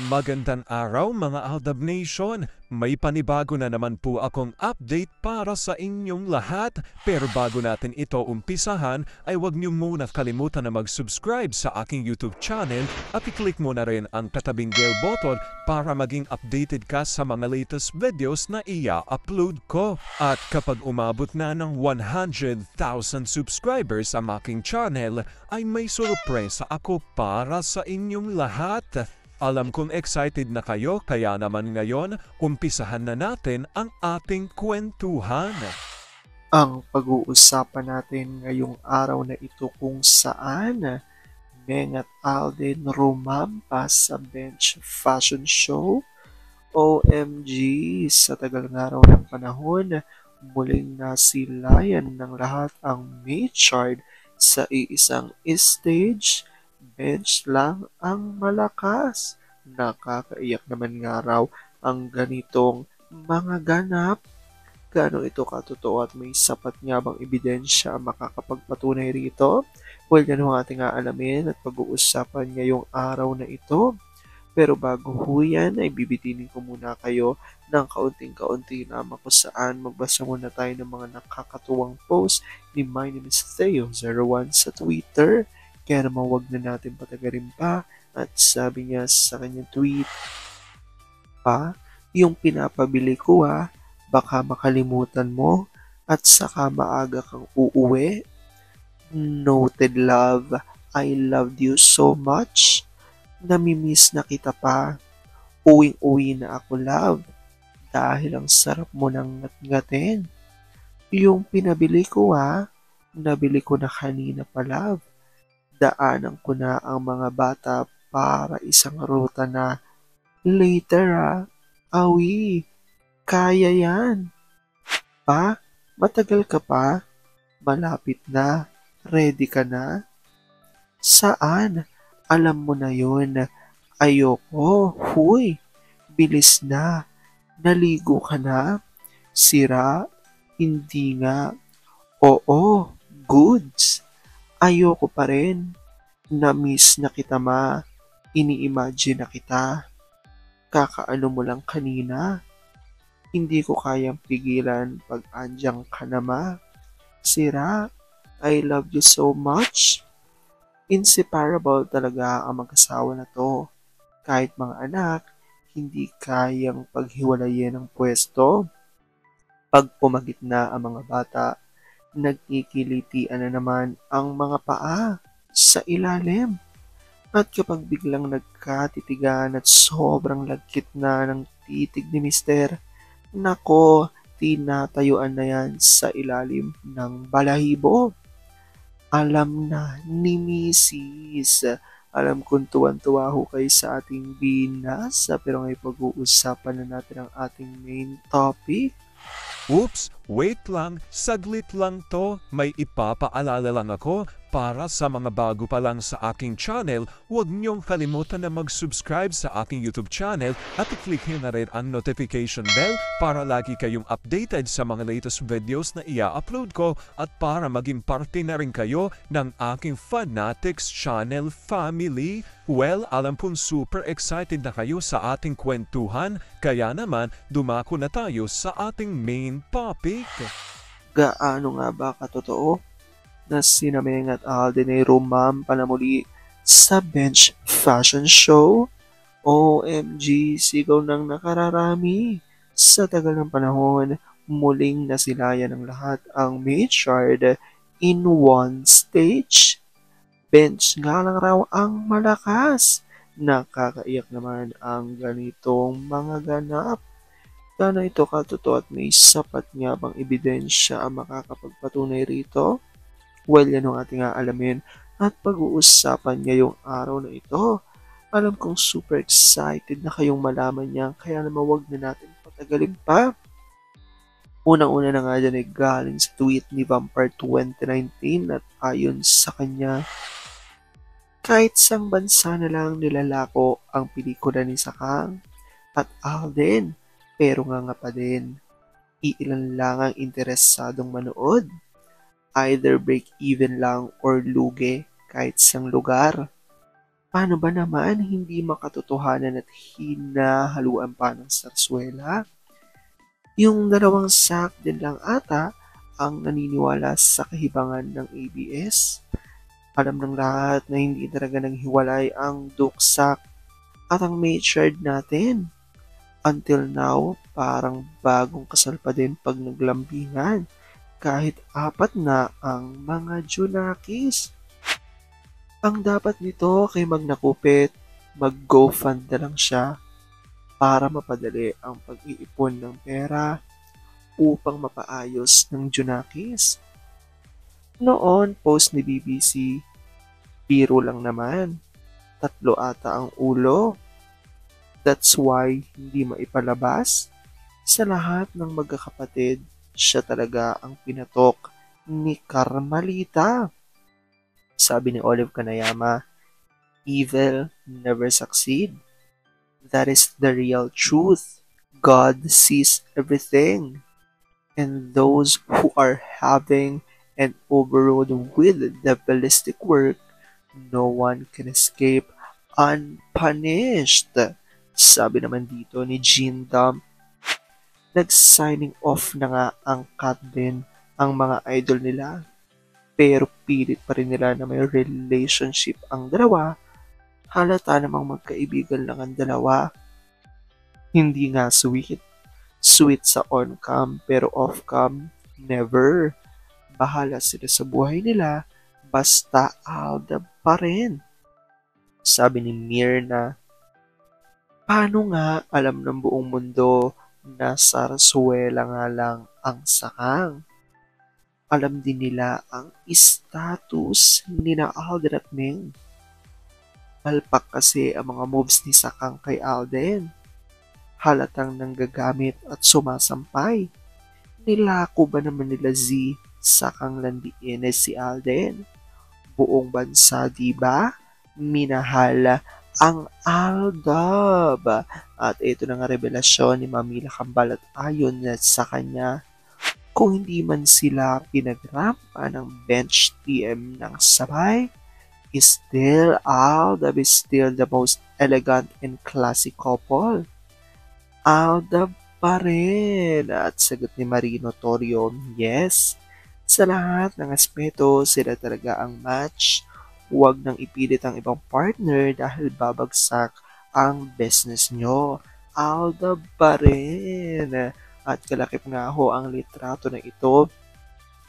Magandang araw mga Aldab Nation! May panibago na naman po akong update para sa inyong lahat. Pero bago natin ito umpisahan ay huwag niyo muna kalimutan na mag-subscribe sa aking YouTube channel at i-click mo na rin ang katabing bell button para maging updated ka sa mga latest videos na i-upload ko. At kapag umabot na ng 100,000 subscribers ang aking channel ay may sorpresa ako para sa inyong lahat. Alam kong excited na kayo kaya naman ngayon, umpisahan na natin ang ating kwentuhan. Ang pag-uusapan natin ngayong araw na ito kung saan Meng at Alden rumampa sa bench fashion show. OMG, sa tagal ng araw ng panahon, muling nasilayan ng lahat ang Maychard sa iisang stage. Bench lang ang malakas. Nakakaiyak naman nga raw ang ganitong mga ganap. Gaano ito katotoo at may sapat nga bang ebidensya ang makakapagpatunay rito? Well, yan ang ating aalamin at pag-uusapan ngayong araw na ito. Pero bago ho yan, ay bibitinin ko muna kayo ng kaunting-kaunti lamang kung saan magbasa muna tayo ng mga nakakatuwang post ni My Name is Theo01 sa Twitter. Kaya naman huwag na natin patagarin pa. At sabi niya sa kanyang tweet, yung pinapabili ko baka makalimutan mo at saka maaga kang uuwi. Noted love, I loved you so much. Namimiss na kita pa. Uwing-uwi na ako, love. Dahil ang sarap mo ng ngat-ngatin. Yung pinabili ko nabili ko na kanina pa, love. Daanan ko na ang mga bata para isang ruta na. Later awi, kaya yan. Matagal ka pa? Malapit na. Ready ka na? Saan? Alam mo na yun. Ayoko. Huy, bilis na. Naligo ka na? Sira? Hindi nga. Oo, goods. Ayoko pa rin. Na-miss na kita, ma. Ini-imagine na kita. Kakaano mo lang kanina. Hindi ko kayang pigilan pag andyang ka na, ma. Sira, I love you so much. Inseparable talaga ang mag-asawa na to. Kahit mga anak, hindi kayang paghiwalayin ang pwesto. Pag pumagit na ang mga bata, nagkikilitian na naman ang mga paa sa ilalim. At kapag biglang nagkatitigan at sobrang lagkit na ng titig ni Mister, nako, tinatayuan na yan sa ilalim ng balahibo. Alam na ni Mrs. Alam kong tuwan-tuwa ho kayo sa ating binasa pero ngayon pag-uusapan na natin ang ating main topic. Oops, wait lang, saglit lang to. May ipapaalala lang ako. Para sa mga bago pa lang sa aking channel, huwag niyong kalimutan na mag-subscribe sa aking YouTube channel at i-click nyo na rin ang notification bell para lagi kayong updated sa mga latest videos na i-upload ko at para maging parte na rin kayo ng aking Fanatics channel family. Well, alam kong super excited na kayo sa ating kwentuhan, kaya naman dumako na tayo sa ating main topic. Gaano nga ba katotoo na sina Meng at Alden ay rumampa na muli sa bench fashion show? OMG, sigaw ng nakararami. Sa tagal ng panahon, muling nasilayan ng lahat ang Maychard in one stage. Bench nga lang raw ang malakas. Nakakaiyak naman ang ganitong mga ganap. Sana ito katotoo at may sapat nga bang ebidensya ang makakapagpatunay rito? Well, yan ang ating aalamin at pag-uusapan ngayong araw na ito. Alam kong super excited na kayong malaman yan, kaya naman wag na natin patagalin pa. Unang-una na nga dyan ay galing sa tweet ni Vampire 2019 at ayon sa kanya, kahit sang bansa na lang nilalako ang pelikula ni Sakang at Alden, pero nga pa din, iilan lang ang interesadong manood. Either break even lang or lugi kahit sang lugar. Paano ba naman hindi makatotohanan at hinahaluan pa ng sarsuela? Yung dalawang sak din lang ata ang naniniwala sa kahibangan ng ABS. Alam ng lahat na hindi talaga naghiwalay ang duksak at ang matriarch natin. Until now, parang bagong kasal pa din pag naglambingan. Kahit apat na ang mga Junakis. Ang dapat nito kay Magnakupit, mag-go fund na lang siya para mapadali ang pag-iipon ng pera upang mapaayos ng Junakis. Noon, post ni BBC, biro lang naman. 3 ata ang ulo. That's why hindi maipalabas. Sa lahat ng magkakapatid, siya talaga ang pinatok ni Carmelita. Sabi ni Olive Kanayama, evil never succeed. That is the real truth. God sees everything. And those who are having an overload with the ballistic work, no one can escape unpunished. Sabi naman dito ni Jean Dump, nag-signing off na nga ang Katbin ang mga idol nila. Pero pilit pa rin nila na may relationship ang dalawa. Halata namang magkaibigan lang ang dalawa. Hindi nga sweet. Sweet sa on-cam pero off-cam, never. Bahala sila sa buhay nila, basta Alda pa rin. Sabi ni Mirna, paano nga alam ng buong mundo na sarsuela nga lang ang sakang? Alam din nila ang status ni na Alden at Ming. Palpak kasi ang mga moves ni Sakang kay Alden. Halatang nanggagamit at sumasampay. Nilako ba naman nila Sakang landiin si Alden? Buong bansa, diba? Minahal ang Aldab. At ito na nga revelasyon ni Mamila Kambal at ayon sa kanya, kung hindi man sila pinagrampa ng bench TM ng sabay, still Aldab is still the most elegant and classy couple. Aldab pa rin. At sagot ni Marino Torio, yes. Sa lahat ng aspeto, sila talaga ang match. Huwag nang ipilit ang ibang partner dahil babagsak ang business nyo. Aldab pa rin. At kalakip nga ho ang litrato na ito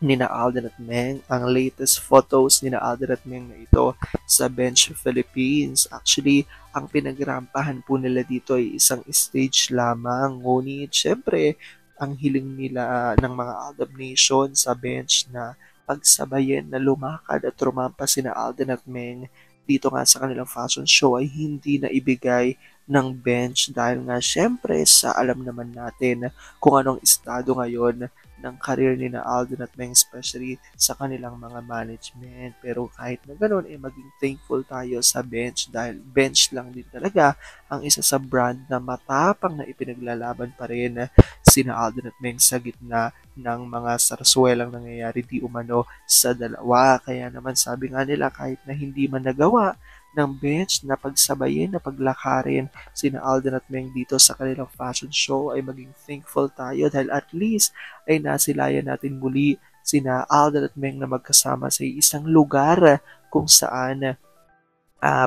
ni na Alden at Meng, ang latest photos ni na Alden at Meng na ito sa Bench Philippines. Actually, ang pinagrampahan po nila dito ay isang stage lamang. Ngunit, syempre, ang hiling nila ng mga Aldab Nation sa bench na pagsabayin na lumakad at rumampa si na Alden at Meng dito nga sa kanilang fashion show ay hindi na ibigay ng bench dahil nga syempre sa alam naman natin kung anong estado ngayon ng career ni na Alden at Meng, especially sa kanilang mga management. Pero kahit na ganoon, maging thankful tayo sa bench dahil bench lang din talaga ang isa sa brand na matapang na ipinaglalaban pa rin sina Alden at Meng sa gitna ng mga sarsuelang nangyayari di umano sa dalawa. Kaya naman sabi nga nila kahit na hindi man nagawa ng bench na pagsabayin, na paglakarin sina Alden at Meng dito sa kanilang fashion show ay maging thankful tayo dahil at least ay nasilayan natin muli sina Alden at Meng na magkasama sa isang lugar kung saan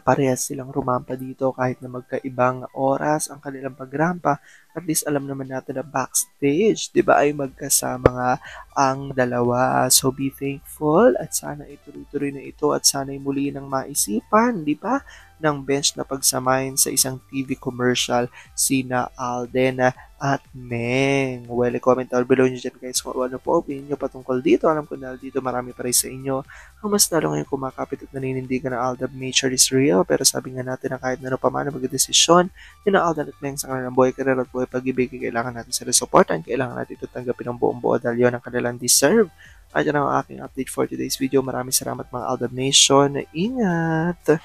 parehas silang rumampa dito kahit na magkaibang oras ang kanilang pagrampa. At least alam naman natin na backstage, di ba, ay magkasama nga ang dalawa. So be thankful at sana ituloy-tuloy na ito at sana ay muli nang maisipan, di ba, ng bench na pagsamahin sa isang TV commercial sina Alden at Meng. Well, comment down below nyo dyan guys kung ano po opinion nyo patungkol dito. Alam ko na dito marami pa rin sa inyo ang mas lalo ngayon kumakapit at naninindigan na Aldab nature is real. Pero sabi nga natin na kahit na ano pa man ang magdesisyon ni na Alden at Meng sa kanilang buhay, karera at buhay pag-ibig, kailangan natin sila supportan. Kailangan natin ito tanggapin ng buong buo dahil yun ang kanilang deserve. At yan ang aking update for today's video. Maraming salamat mga Aldab Nation. Ingat!